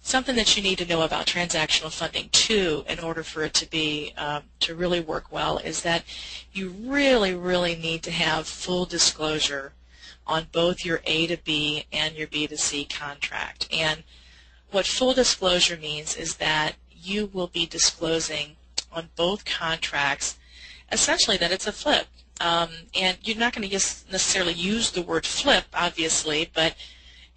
something that you need to know about transactional funding too, in order for it to be to really work well, is that you really need to have full disclosure on both your A to B and your B to C contract. And what full disclosure means is that you will be disclosing on both contracts essentially that it's a flip. And you're not going to just necessarily use the word flip, obviously, but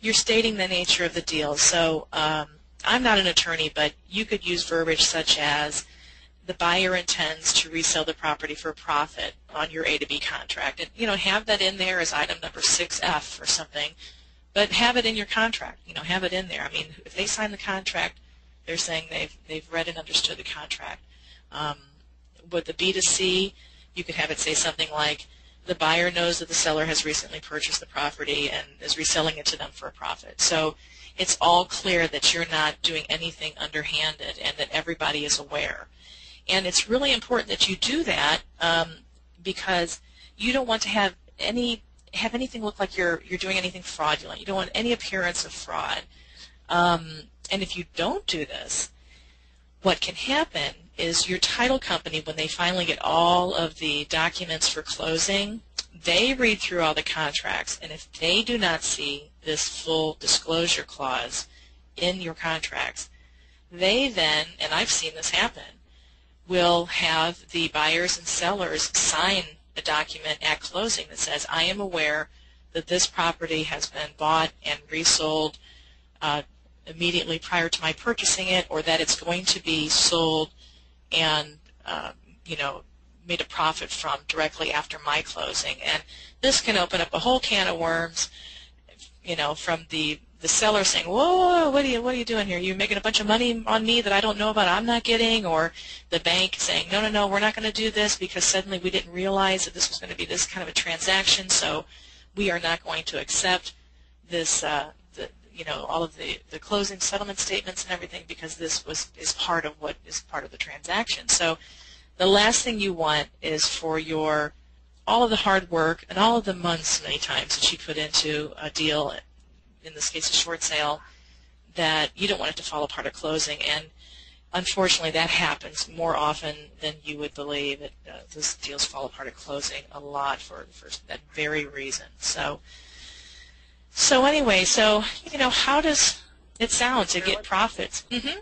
you're stating the nature of the deal. So I'm not an attorney, but you could use verbiage such as the buyer intends to resell the property for a profit on your A to B contract. And, you know, have that in there as item number 6F or something, but have it in your contract. You know, have it in there. I mean, if they sign the contract, they're saying they've read and understood the contract. With the B to C, you could have it say something like, the buyer knows that the seller has recently purchased the property and is reselling it to them for a profit. So it's all clear that you're not doing anything underhanded and that everybody is aware. And it's really important that you do that because you don't want to have anything look like you're doing anything fraudulent. You don't want any appearance of fraud. And if you don't do this, what can happen is your title company, when they finally get all of the documents for closing, they read through all the contracts, and if they do not see this full disclosure clause in your contracts, they then, and I've seen this happen, will have the buyers and sellers sign a document at closing that says, I am aware that this property has been bought and resold immediately prior to my purchasing it, or that it's going to be sold and you know, made a profit from directly after my closing. And this can open up a whole can of worms, you know, from the seller saying, whoa, what are you doing here? You're making a bunch of money on me that I don't know about, I'm not getting, or the bank saying, no, we're not going to do this because suddenly we didn't realize that this was going to be this kind of a transaction, so we are not going to accept this, you know, all of the closing settlement statements and everything, because this is part of what is part of the transaction. So the last thing you want is for all of the hard work and all of the months many times that you put into a deal, in this case a short sale, that you don't want it to fall apart at closing. And unfortunately that happens more often than you would believe. Those deals fall apart at closing a lot for that very reason. So anyway, you know, how does it sound to get profits? Mm-hmm.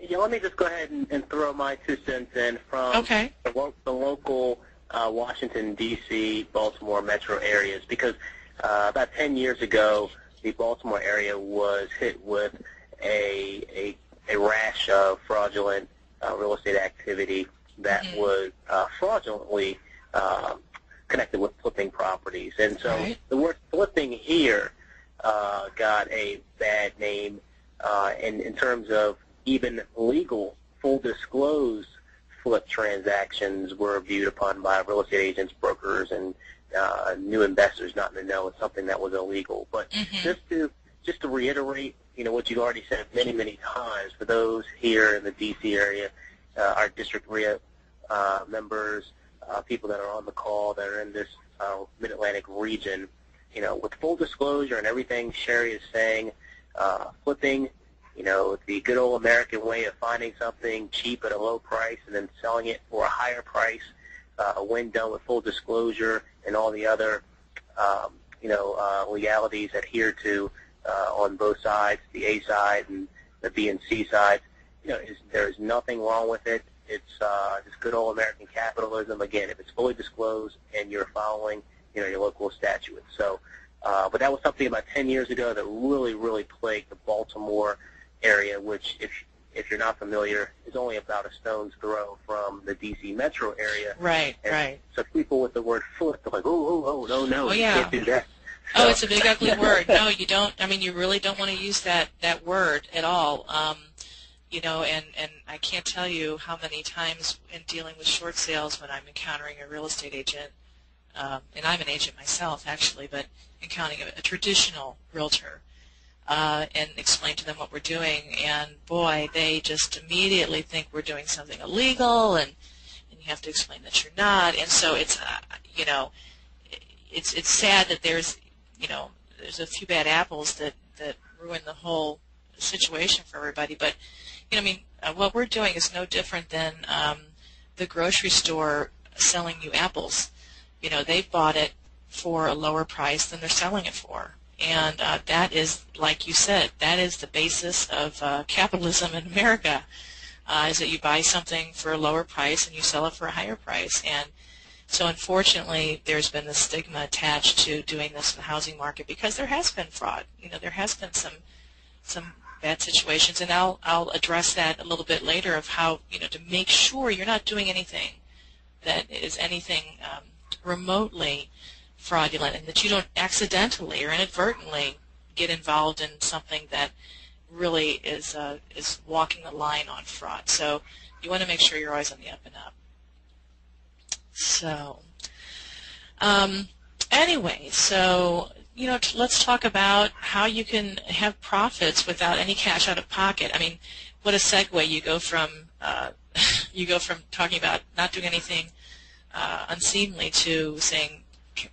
Yeah, let me just go ahead and throw my 2 cents in from the local Washington, D.C., Baltimore metro areas, because about 10 years ago, the Baltimore area was hit with a rash of fraudulent real estate activity that was fraudulently connected with flipping properties. And so the word flipping here got a bad name in terms of even legal, full disclosed flip transactions were viewed upon by real estate agents, brokers, and new investors not in the know. It's something that was illegal. But just to reiterate, you know, what you've already said many times, for those here in the D.C. area, our district RIA members, people that are on the call that are in this Mid-Atlantic region, you know, with full disclosure and everything Sherry is saying, flipping, you know, the good old American way of finding something cheap at a low price and then selling it for a higher price, when done with full disclosure and all the other, you know, legalities adhered to on both sides, the A side and the B and C side, you know, there's nothing wrong with it. It's just good old American capitalism. Again, if it's fully disclosed and you're following, you know, your local statutes. So, but that was something about 10 years ago that really plagued the Baltimore area, which, if you're not familiar, is only about a stone's throw from the D.C. metro area. Right. So people with the word flip are like, oh, no, you can't do that. So, it's a big ugly word. No, you don't. I mean, you really don't want to use that word at all. You know, and I can't tell you how many times in dealing with short sales when I'm encountering a real estate agent, and I'm an agent myself actually, but encountering a traditional realtor, and explain to them what we're doing, and boy, they just immediately think we're doing something illegal, and you have to explain that you're not. And so it's, you know, it's sad that there's a few bad apples that ruin the whole situation for everybody. But I mean, what we're doing is no different than the grocery store selling you apples. They've bought it for a lower price than they're selling it for. And that is, like you said, that is the basis of capitalism in America, is that you buy something for a lower price and you sell it for a higher price. And so unfortunately, there's been this stigma attached to doing this in the housing market because there has been fraud. There has been some bad situations, and I'll address that a little bit later of how, to make sure you're not doing anything that is anything remotely fraudulent, and that you don't accidentally or inadvertently get involved in something that really is walking the line on fraud. So you want to make sure you're always on the up and up. So anyway, so let's talk about how you can have profits without any cash out of pocket. I mean, what a segue! You go from talking about not doing anything unseemly to saying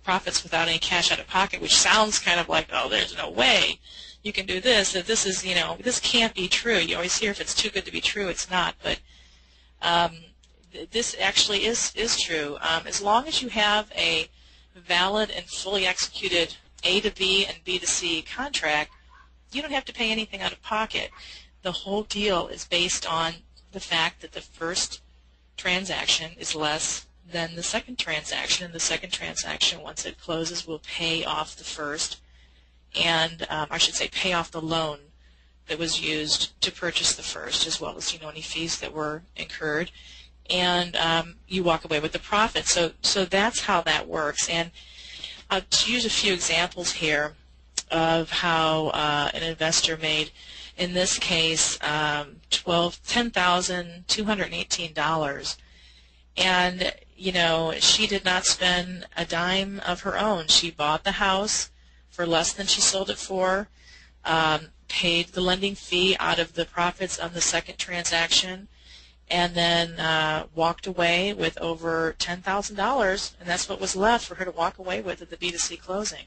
profits without any cash out of pocket, which sounds kind of like, oh, there's no way you can do this. That this is, this can't be true. You always hear if it's too good to be true, it's not. But this actually is true. As long as you have a valid and fully executed A to B and B to C contract, you don't have to pay anything out of pocket. The whole deal is based on the fact that the first transaction is less than the second transaction, and the second transaction, once it closes, will pay off the first, and I should say pay off the loan that was used to purchase the first, as well as any fees that were incurred, and you walk away with the profit. So that's how that works. And I'll use a few examples here of how an investor made, in this case, $10,218, and she did not spend a dime of her own. She bought the house for less than she sold it for, paid the lending fee out of the profits on the second transaction, and then walked away with over $10,000, and that's what was left for her to walk away with at the B2C closing.